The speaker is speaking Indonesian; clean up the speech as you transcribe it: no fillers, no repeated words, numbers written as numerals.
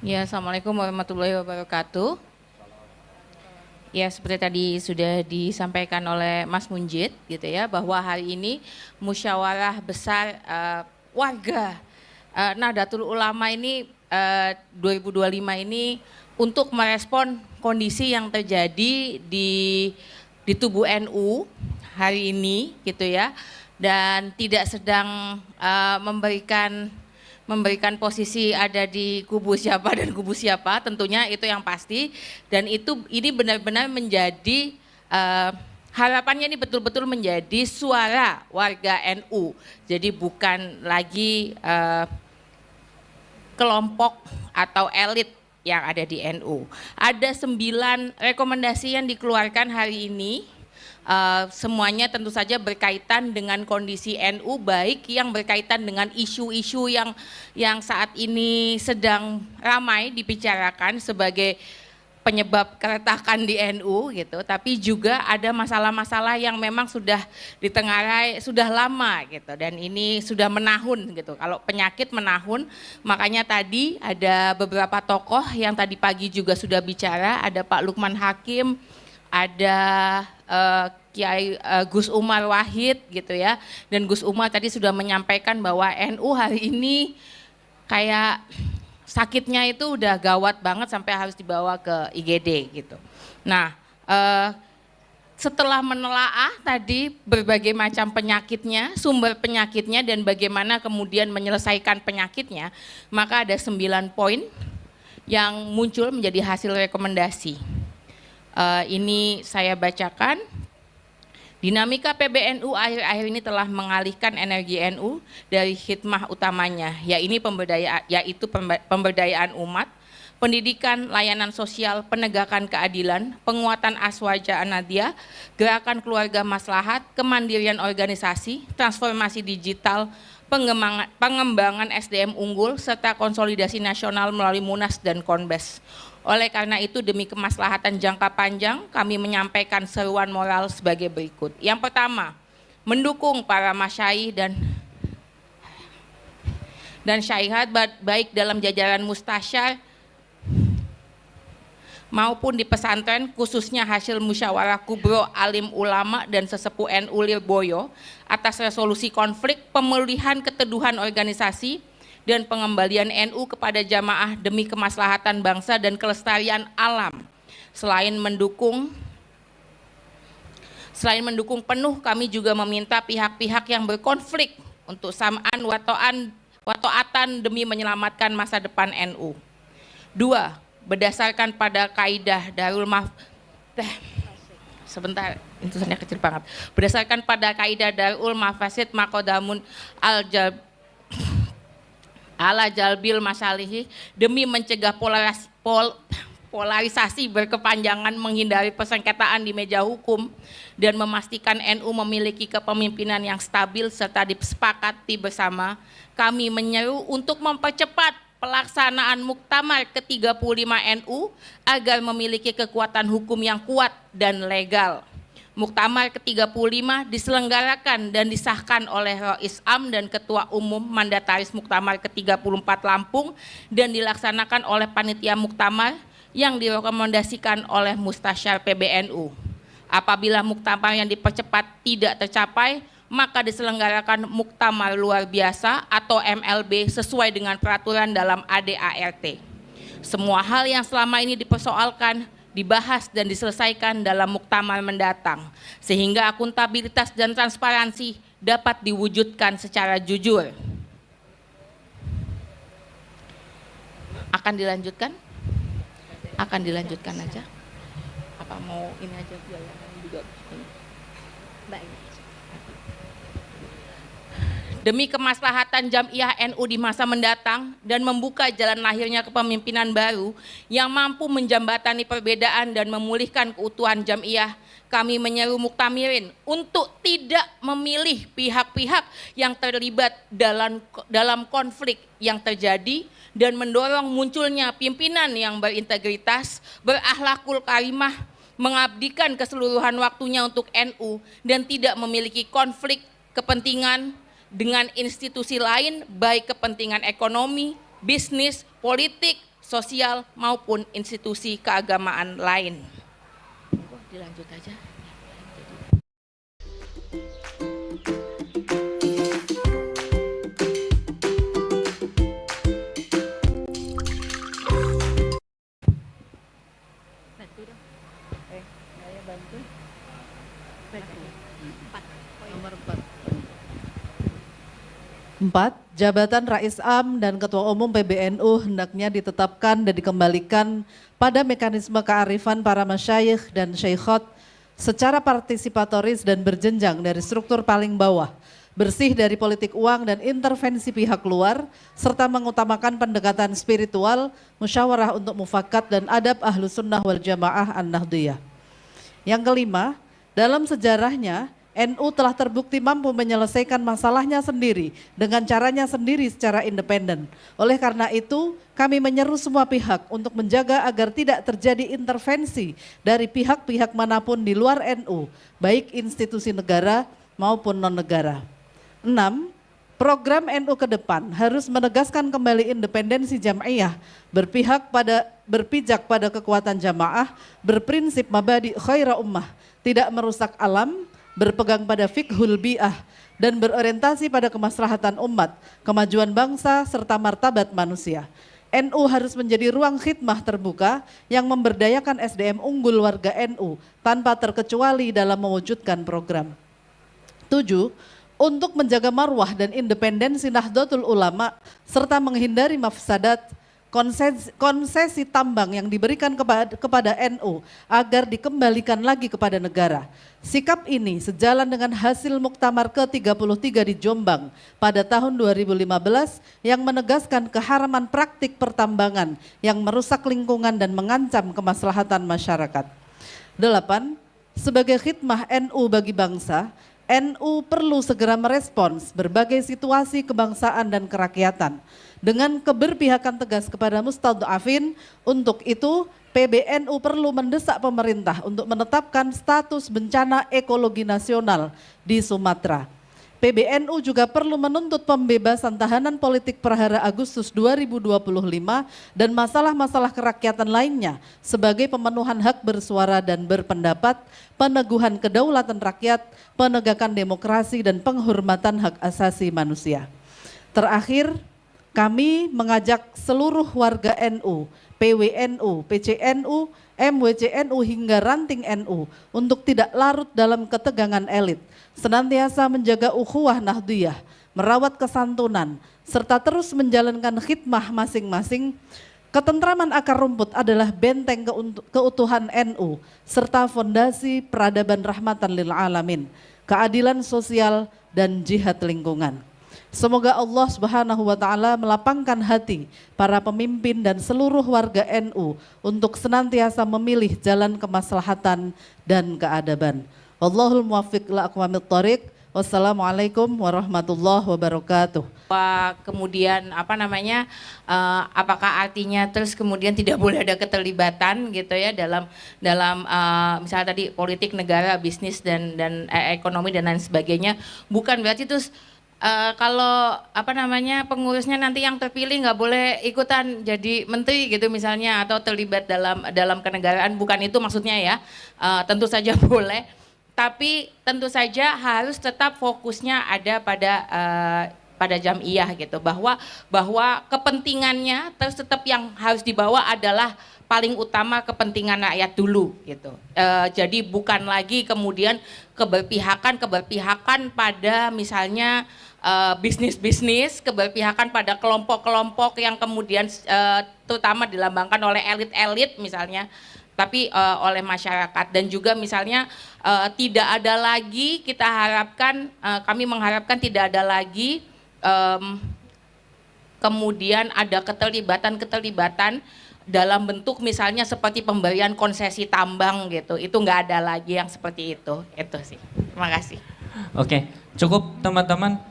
Ya, Assalamualaikum warahmatullahi wabarakatuh. Ya, seperti tadi sudah disampaikan oleh Mas Munjid gitu ya, bahwa hari ini musyawarah besar warga Nahdlatul Ulama ini 2025 ini untuk merespon kondisi yang terjadi di tubuh NU hari ini gitu ya, dan tidak sedang memberikan posisi ada di kubu siapa dan kubu siapa, tentunya itu yang pasti, dan ini benar-benar menjadi harapannya ini betul-betul menjadi suara warga NU. Jadi bukan lagi kelompok atau elit yang ada di NU. Ada 9 rekomendasi yang dikeluarkan hari ini. Semuanya tentu saja berkaitan dengan kondisi NU, baik yang berkaitan dengan isu-isu yang saat ini sedang ramai dibicarakan sebagai penyebab keretakan di NU gitu, tapi juga ada masalah-masalah yang memang sudah ditengarai sudah lama gitu, dan ini sudah menahun gitu. Kalau penyakit menahun, makanya tadi ada beberapa tokoh yang tadi pagi juga sudah bicara, ada Pak Lukman Hakim, ada Kiai Gus Umar Wahid gitu ya, dan Gus Umar tadi sudah menyampaikan bahwa NU hari ini kayak sakitnya itu udah gawat banget sampai harus dibawa ke IGD gitu. Nah, setelah menelaah tadi berbagai macam penyakitnya, sumber penyakitnya, dan bagaimana kemudian menyelesaikan penyakitnya, maka ada 9 poin yang muncul menjadi hasil rekomendasi. Ini saya bacakan. Dinamika PBNU akhir-akhir ini telah mengalihkan energi NU dari khidmah utamanya, yaitu pemberdayaan umat, pendidikan, layanan sosial, penegakan keadilan, penguatan aswaja anadiyah, gerakan keluarga maslahat, kemandirian organisasi, transformasi digital, pengembangan SDM unggul, serta konsolidasi nasional melalui Munas dan Konbes. Oleh karena itu, demi kemaslahatan jangka panjang, kami menyampaikan seruan moral sebagai berikut. Yang pertama, mendukung para masyayikh dan syaihat baik dalam jajaran mustasyar maupun di pesantren, khususnya hasil musyawarah kubro alim ulama dan sesepuh NU Lirboyo atas resolusi konflik, pemulihan keteduhan organisasi, dan pengembalian NU kepada jamaah demi kemaslahatan bangsa dan kelestarian alam. Selain mendukung penuh, kami juga meminta pihak-pihak yang berkonflik untuk sam'an wa ta'atan demi menyelamatkan masa depan NU. 2. Berdasarkan pada kaidah Darul sebentar, intusannya kecil banget. Berdasarkan pada kaidah Darul Mafasid Maqadamun ala jalbil masalihi, demi mencegah polarisasi berkepanjangan, menghindari persengketaan di meja hukum, dan memastikan NU memiliki kepemimpinan yang stabil serta disepakati bersama, kami menyeru untuk mempercepat pelaksanaan Muktamar ke-35 NU agar memiliki kekuatan hukum yang kuat dan legal. Muktamar ke-35 diselenggarakan dan disahkan oleh Rois Am dan Ketua Umum Mandataris Muktamar ke-34 Lampung dan dilaksanakan oleh Panitia Muktamar yang direkomendasikan oleh Mustasyar PBNU. Apabila Muktamar yang dipercepat tidak tercapai, maka diselenggarakan Muktamar Luar Biasa atau MLB sesuai dengan peraturan dalam ADART. Semua hal yang selama ini dipersoalkan dibahas dan diselesaikan dalam muktamar mendatang, sehingga akuntabilitas dan transparansi dapat diwujudkan secara jujur. Akan dilanjutkan? Akan dilanjutkan aja? Apa mau ini aja biaya juga? Baik. Demi kemaslahatan Jam'iyah NU di masa mendatang dan membuka jalan lahirnya kepemimpinan baru yang mampu menjembatani perbedaan dan memulihkan keutuhan Jam'iyah, kami menyeru Muktamirin untuk tidak memilih pihak-pihak yang terlibat dalam konflik yang terjadi dan mendorong munculnya pimpinan yang berintegritas, berakhlakul karimah, mengabdikan keseluruhan waktunya untuk NU dan tidak memiliki konflik kepentingan dengan institusi lain, baik kepentingan ekonomi, bisnis, politik, sosial maupun institusi keagamaan lain. Dilanjut aja. Empat, jabatan Rais Am dan Ketua Umum PBNU hendaknya ditetapkan dan dikembalikan pada mekanisme kearifan para masyayikh dan syaikhot secara partisipatoris dan berjenjang dari struktur paling bawah, bersih dari politik uang dan intervensi pihak luar, serta mengutamakan pendekatan spiritual, musyawarah untuk mufakat dan adab Ahlus Sunnah wal Jamaah An-Nahdiyah. Yang kelima, dalam sejarahnya NU telah terbukti mampu menyelesaikan masalahnya sendiri dengan caranya sendiri secara independen. Oleh karena itu, kami menyeru semua pihak untuk menjaga agar tidak terjadi intervensi dari pihak-pihak manapun di luar NU, baik institusi negara maupun non-negara. 6. Program NU ke depan harus menegaskan kembali independensi jam'iyah, berpijak pada kekuatan jamaah, berprinsip mabadi khaira ummah, tidak merusak alam, berpegang pada fiqhul bi'ah, dan berorientasi pada kemaslahatan umat, kemajuan bangsa, serta martabat manusia. NU harus menjadi ruang khidmah terbuka yang memberdayakan SDM unggul warga NU tanpa terkecuali dalam mewujudkan program. 7. Untuk menjaga marwah dan independensi Nahdlatul Ulama serta menghindari mafsadat, konsesi tambang yang diberikan kepada NU agar dikembalikan lagi kepada negara. Sikap ini sejalan dengan hasil Muktamar ke-33 di Jombang pada tahun 2015 yang menegaskan keharaman praktik pertambangan yang merusak lingkungan dan mengancam kemaslahatan masyarakat. 8. Sebagai khidmah NU bagi bangsa, NU perlu segera merespons berbagai situasi kebangsaan dan kerakyatan dengan keberpihakan tegas kepada mustadhafin. Untuk itu, PBNU perlu mendesak pemerintah untuk menetapkan status bencana ekologi nasional di Sumatera. PBNU juga perlu menuntut pembebasan tahanan politik perhara Agustus 2025 dan masalah-masalah kerakyatan lainnya sebagai pemenuhan hak bersuara dan berpendapat, peneguhan kedaulatan rakyat, penegakan demokrasi dan penghormatan hak asasi manusia. Terakhir, kami mengajak seluruh warga NU, PWNU, PCNU, MWCNU hingga ranting NU untuk tidak larut dalam ketegangan elit, senantiasa menjaga ukhuwah Nahdiyah, merawat kesantunan, serta terus menjalankan khidmah masing-masing. Ketentraman akar rumput adalah benteng keutuhan NU, serta fondasi peradaban rahmatan lil alamin, keadilan sosial dan jihad lingkungan. Semoga Allah Subhanahu wa Ta'ala melapangkan hati para pemimpin dan seluruh warga NU untuk senantiasa memilih jalan kemaslahatan dan keadaban. Wallahul muwaffiq ila aqwamit thoriq. Wassalamualaikum warahmatullahi wabarakatuh. Kemudian apakah artinya terus kemudian tidak boleh ada keterlibatan gitu ya dalam misalnya tadi politik negara, bisnis dan ekonomi dan lain sebagainya. Bukan berarti terus kalau pengurusnya nanti yang terpilih nggak boleh ikutan jadi menteri gitu misalnya atau terlibat dalam kenegaraan, bukan itu maksudnya ya. Tentu saja boleh, tapi tentu saja harus tetap fokusnya ada pada jam'iyah gitu, bahwa kepentingannya terus tetap yang harus dibawa adalah paling utama kepentingan rakyat dulu gitu. Jadi bukan lagi kemudian keberpihakan pada misalnya bisnis, keberpihakan pada kelompok-kelompok yang kemudian terutama dilambangkan oleh elit-elit misalnya, tapi oleh masyarakat. Dan juga misalnya tidak ada lagi, kami mengharapkan tidak ada lagi kemudian ada keterlibatan dalam bentuk misalnya seperti pemberian konsesi tambang gitu. Itu nggak ada lagi yang seperti itu sih. Terima kasih. Oke, cukup teman-teman.